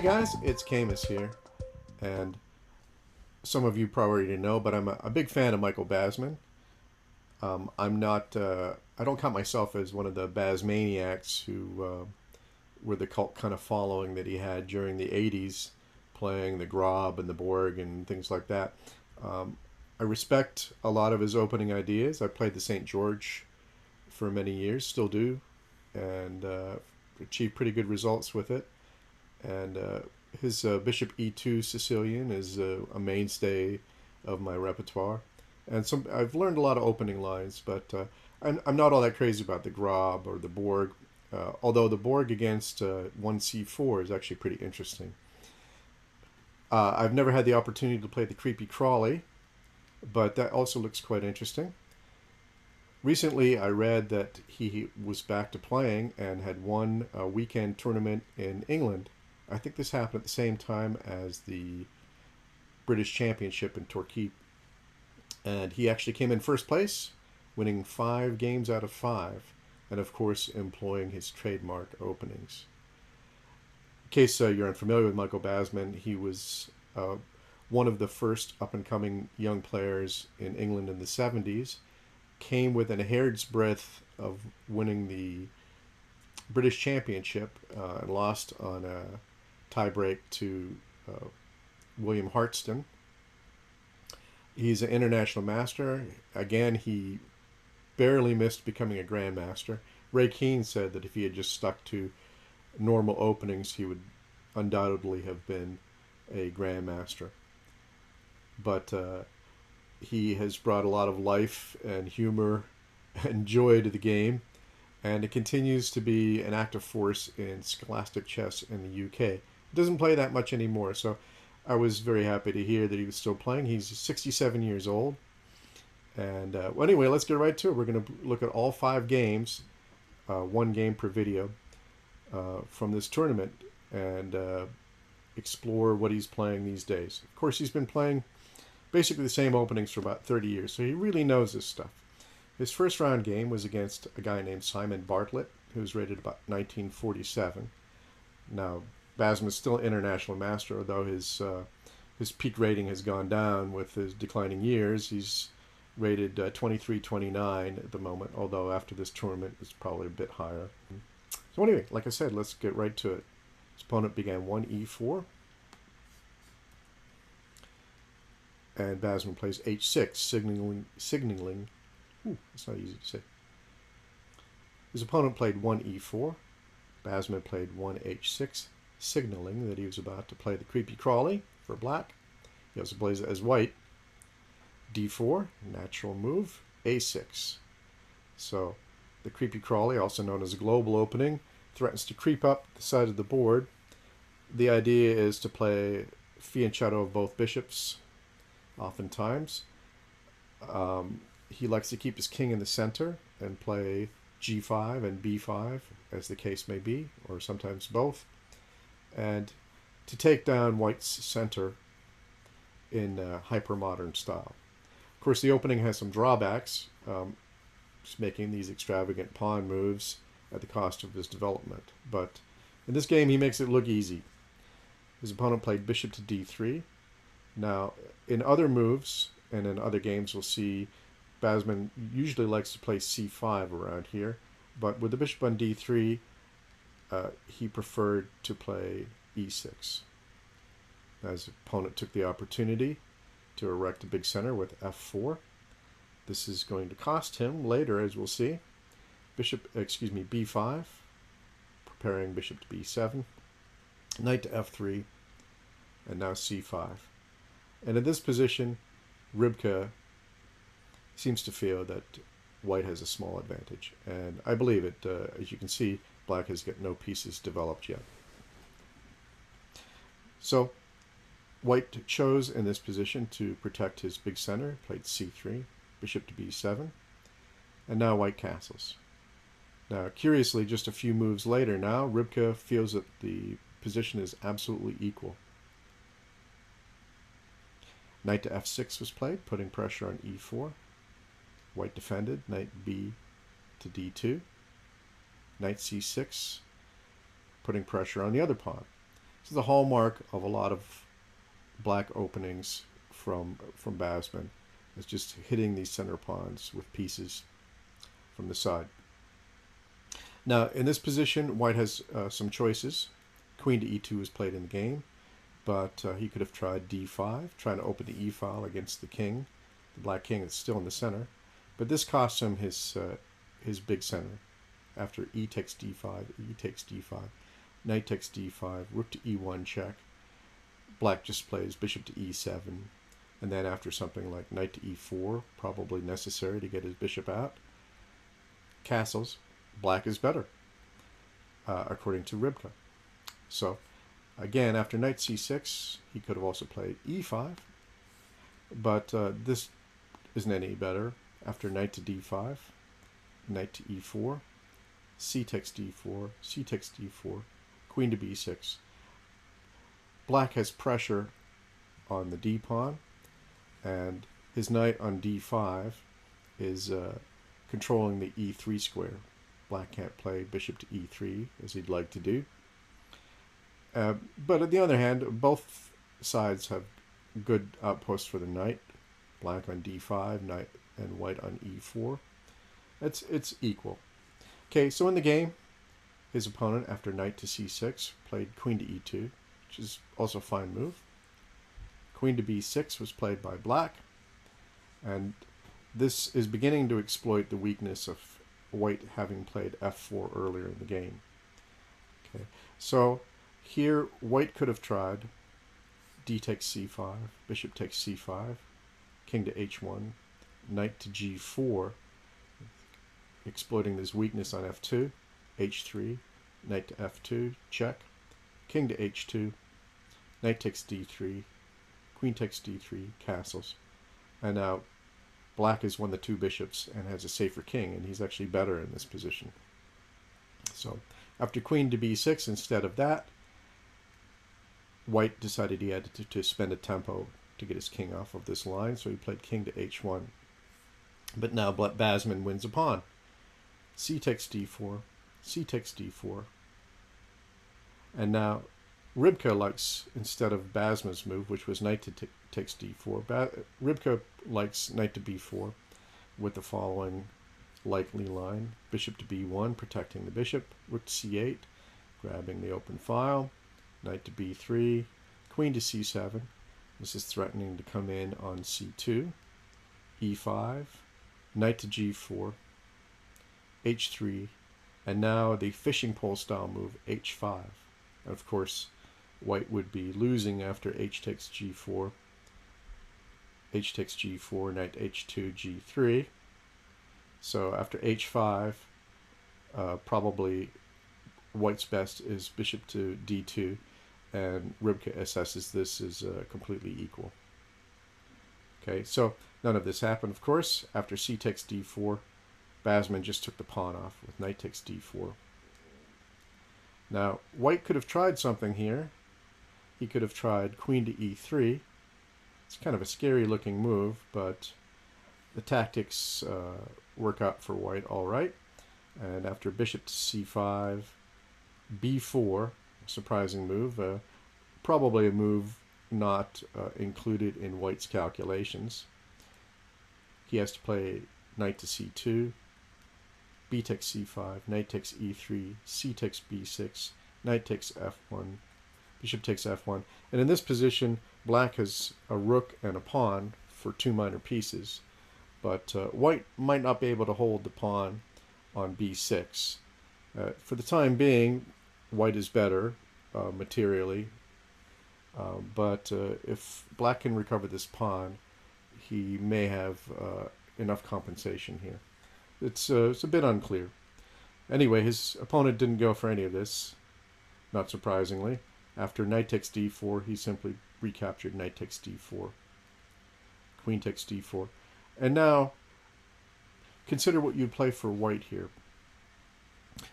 Hey guys, it's Camus here, and some of you probably already know, but I'm a big fan of Michael Basman. I'm not, I don't count myself as one of the Basmaniacs who were the cult kind of following that he had during the 80s, playing the Grob and the Borg and things like that. Um, I respect a lot of his opening ideas. I played the St. George for many years, still do, and achieved pretty good results with it. And his Bishop E2 Sicilian is a mainstay of my repertoire. And some I've learned a lot of opening lines, but I'm not all that crazy about the Grob or the Borg. Although the Borg against 1C4 is actually pretty interesting. I've never had the opportunity to play the Creepy-Crawly, but that also looks quite interesting. Recently, I read that he was back to playing and had won a weekend tournament in England. I think this happened at the same time as the British Championship in Torquay. And he actually came in first place, winning 5 games out of 5, and of course, employing his trademark openings. In case you're unfamiliar with Michael Basman, he was one of the first up and coming young players in England in the 70s. Came within a hair's breadth of winning the British Championship and lost on a tiebreak to William Hartston. He's an international master. Again, he barely missed becoming a grandmaster. Ray Keane said that if he had just stuck to normal openings, he would undoubtedly have been a grandmaster. But he has brought a lot of life and humor and joy to the game, and it continues to be an active force in scholastic chess in the UK. It doesn't play that much anymore, so I was very happy to hear that he was still playing. He's 67 years old. And well, anyway, let's get right to it. We're going to look at all 5 games, 1 game per video, from this tournament, and explore what he's playing these days. Of course, he's been playing basically the same openings for about 30 years, so he really knows this stuff. His first round game was against a guy named Simon Bartlett, who was rated about 1947. Now, Basman is still an international master, although his peak rating has gone down with his declining years. He's rated 23-29 at the moment, although after this tournament it's probably a bit higher. So anyway, like I said, let's get right to it. His opponent began 1e4. And Basman plays h6, signaling. Ooh, that's not easy to say. His opponent played 1e4. Basman played 1h6, signaling that he was about to play the Creepy-Crawly for black. He also plays it as white. d4, natural move, a6. So the Creepy-Crawly, also known as a global opening, threatens to creep up the side of the board. The idea is to play fianchetto of both bishops. Oftentimes, he likes to keep his king in the center and play g5 and b5, as the case may be, or sometimes both, and to take down white's center in hyper-modern style. Of course, the opening has some drawbacks, just making these extravagant pawn moves at the cost of his development. But in this game, he makes it look easy. His opponent played bishop to d3. Now, in other moves and in other games, we'll see Basman usually likes to play c5 around here, but with the bishop on d3, he preferred to play e6. His opponent took the opportunity to erect a big center with f4. This is going to cost him later, as we'll see. B5, preparing bishop to b7, knight to f3, and now c5. And in this position, Rybka seems to feel that white has a small advantage. And I believe it. As you can see, black has got no pieces developed yet. So white chose in this position to protect his big center, played c3, bishop to b7, and now white castles. Now, curiously, just a few moves later now, Rybka feels that the position is absolutely equal. Knight to f6 was played, putting pressure on e4. White defended, knight b to d2. Knight c6, putting pressure on the other pawn. This is the hallmark of a lot of black openings from Basman. It's just hitting these center pawns with pieces from the side. Now, in this position, white has some choices. Queen to e2 is played in the game, but he could have tried d5, trying to open the e file against the king, the black king that's still in the center. But this costs him his big center. After e takes d5, e takes d5, knight takes d5, rook to e1 check. Black just plays bishop to e7, and then after something like knight to e4, probably necessary to get his bishop out, castles. Black is better, according to Rybka. So, again, after knight c6, he could have also played e5, but this isn't any better. After knight to d5, knight to e4, c takes d4, c takes d4, queen to b6. Black has pressure on the d pawn, and his knight on d5 is controlling the e3 square. Black can't play bishop to e3 as he'd like to do. But on the other hand, both sides have good outposts for the knight. Black on d5, knight and white on e4. It's equal. Okay, so in the game, his opponent, after knight to c6, played queen to e2, which is also a fine move. Queen to b6 was played by black, and this is beginning to exploit the weakness of white having played f4 earlier in the game. Okay, so here white could have tried d takes c5, bishop takes c5, king to h1, knight to g4, exploiting this weakness on f2, h3, knight to f2, check, king to h2, knight takes d3, queen takes d3, castles, and now black has won the two bishops and has a safer king, and he's actually better in this position. So after queen to b6, instead of that, white decided he had to spend a tempo to get his king off of this line, so he played king to h1. But now Basman wins a pawn. C takes d4, c takes d4. And now Rybka likes, instead of Basman's move, which was knight to takes d4, Rybka likes knight to b4 with the following likely line. Bishop to b1, protecting the bishop. Rook to c8, grabbing the open file. Knight to b3, queen to c7. This is threatening to come in on c2. e5, knight to g4, h3, and now the fishing pole style move, h5. And of course, white would be losing after h takes g4, h takes g4, knight h2, g3. So after h5, probably white's best is bishop to d2, and Rybka assesses this as completely equal. Okay, so none of this happened, of course. After c takes d4, Basman just took the pawn off with knight takes d4. Now, white could have tried something here. He could have tried queen to e3. It's kind of a scary looking move, but the tactics work out for white all right. And after bishop to c5, b4, surprising move, probably a move not included in white's calculations. He has to play knight to c2, b takes c5, knight takes e3, c takes b6, knight takes f1, bishop takes f1. And in this position, black has a rook and a pawn for two minor pieces, but white might not be able to hold the pawn on b6. For the time being, white is better materially, but if black can recover this pawn, he may have enough compensation here. It's a bit unclear. Anyway, his opponent didn't go for any of this, not surprisingly. After knight takes d4, he simply recaptured knight takes d4, queen takes d4. And now, consider what you'd play for white here.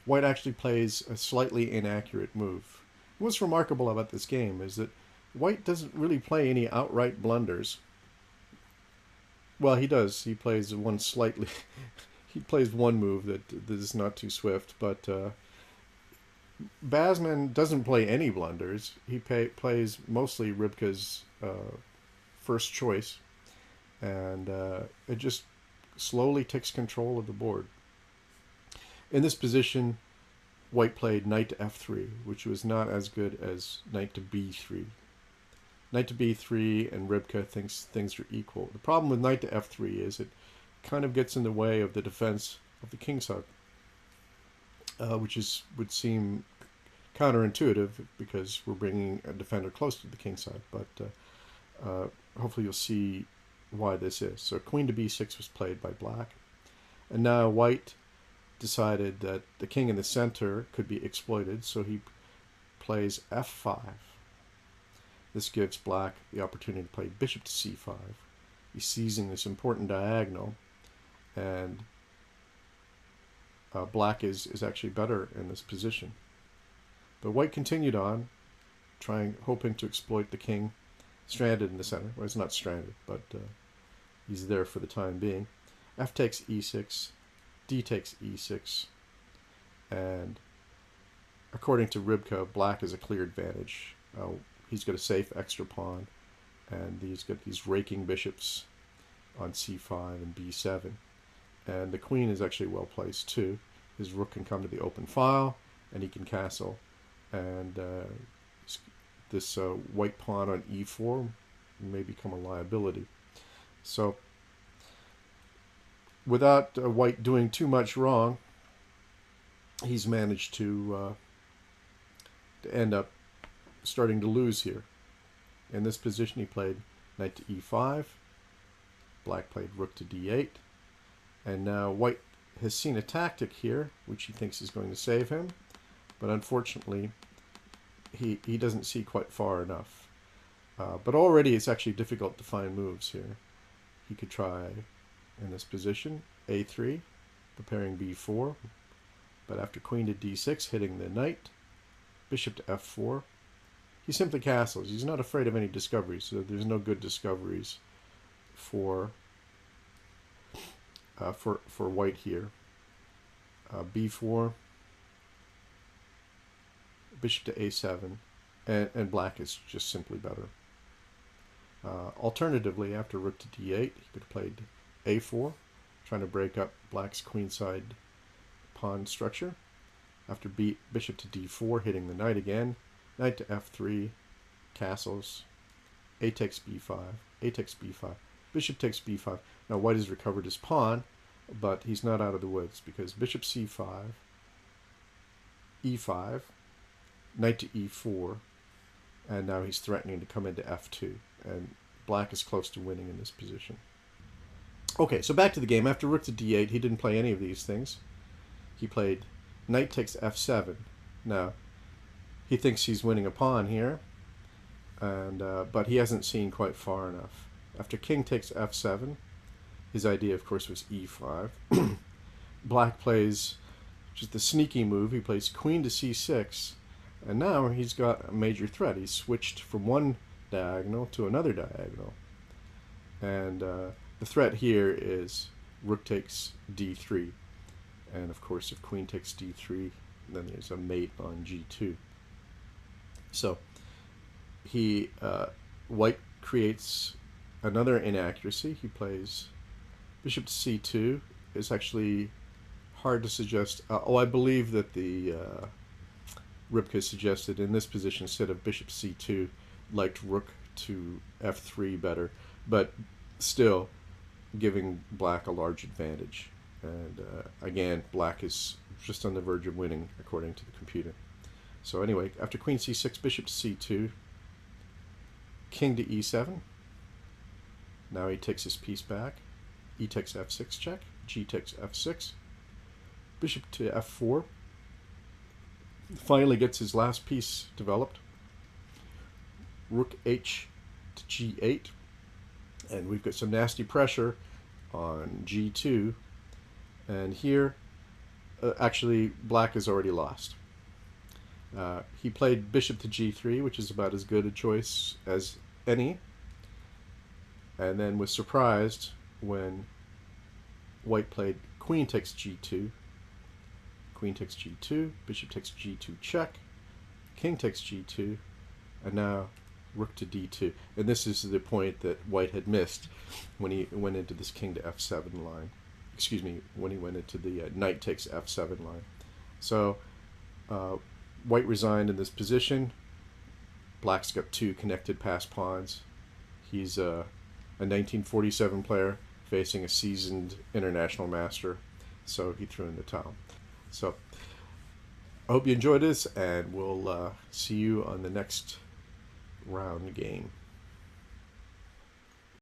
White actually plays a slightly inaccurate move. What's remarkable about this game is that white doesn't really play any outright blunders. Well, he does. He plays one slightly... he plays one move that is not too swift, but Basman doesn't play any blunders. He plays mostly Ribka's first choice, and it just slowly takes control of the board. In this position, White played knight to f3, which was not as good as knight to b3. Knight to b3 and Ribka thinks things are equal. The problem with knight to f3 is it kind of gets in the way of the defense of the kingside, which would seem counterintuitive because we're bringing a defender close to the kingside. But hopefully you'll see why this is. So queen to b6 was played by black, and now White decided that the king in the center could be exploited, so he plays f5. This gives black the opportunity to play bishop to c5. He's seizing this important diagonal, and black is actually better in this position. But White continued on, hoping to exploit the king stranded in the center. Well, he's not stranded, but he's there for the time being. F takes e6, d takes e6, and according to Ribka, black is a clear advantage. He's got a safe extra pawn, and he's got these raking bishops on c5 and b7. And the queen is actually well placed too. His rook can come to the open file, and he can castle. And this white pawn on e4 may become a liability. So without White doing too much wrong, he's managed to end up starting to lose here. In this position, he played knight to e5. Black played rook to d8. And now White has seen a tactic here, which he thinks is going to save him. But unfortunately, he doesn't see quite far enough. But already it's actually difficult to find moves here. He could try in this position, a3, preparing b4. But after queen to d6, hitting the knight, bishop to f4, he simply castles. He's not afraid of any discoveries, so there's no good discoveries for White here. b4, bishop to a7, and black is just simply better. Alternatively, after rook to d8, he could have played a4, trying to break up black's queenside pawn structure. After bishop to d4, hitting the knight again, knight to f3, castles, a takes b5, a takes b5, bishop takes b5. Now White has recovered his pawn, but he's not out of the woods because bishop c5, e5, knight to e4, and now he's threatening to come into f2, and black is close to winning in this position. Okay, so back to the game. After rook to d8, he didn't play any of these things. He played knight takes f7. Now, he thinks he's winning a pawn here, and but he hasn't seen quite far enough. After king takes f7, his idea, of course, was e5. Black plays just the sneaky move. He plays queen to c6, and now he's got a major threat. He's switched from one diagonal to another diagonal. And the threat here is rook takes d3. And of course, if queen takes d3, then there's a mate on g2. So White creates another inaccuracy. He plays bishop to c2. It's actually hard to suggest. I believe that the Ribka suggested in this position instead of bishop c2, liked rook to f3 better, but still giving black a large advantage. And again, black is just on the verge of winning according to the computer. So anyway, after queen c6, bishop to c2, king to e7. Now he takes his piece back. E takes f6 check, g takes f6, bishop to f4. Finally gets his last piece developed. Rook h to g8, and we've got some nasty pressure on g2. And here, actually, black has already lost. He played bishop to g3, which is about as good a choice as any, and then was surprised when White played queen takes g2, queen takes g2, bishop takes g2 check, king takes g2, and now rook to d2. And this is the point that white had missed when he went into this king to f7 line. Excuse me, when he went into the knight takes f7 line. So white resigned in this position. Black's got two connected pass pawns. He's a 1947 player facing a seasoned international master, so he threw in the towel. So I hope you enjoyed this, and we'll see you on the next round game.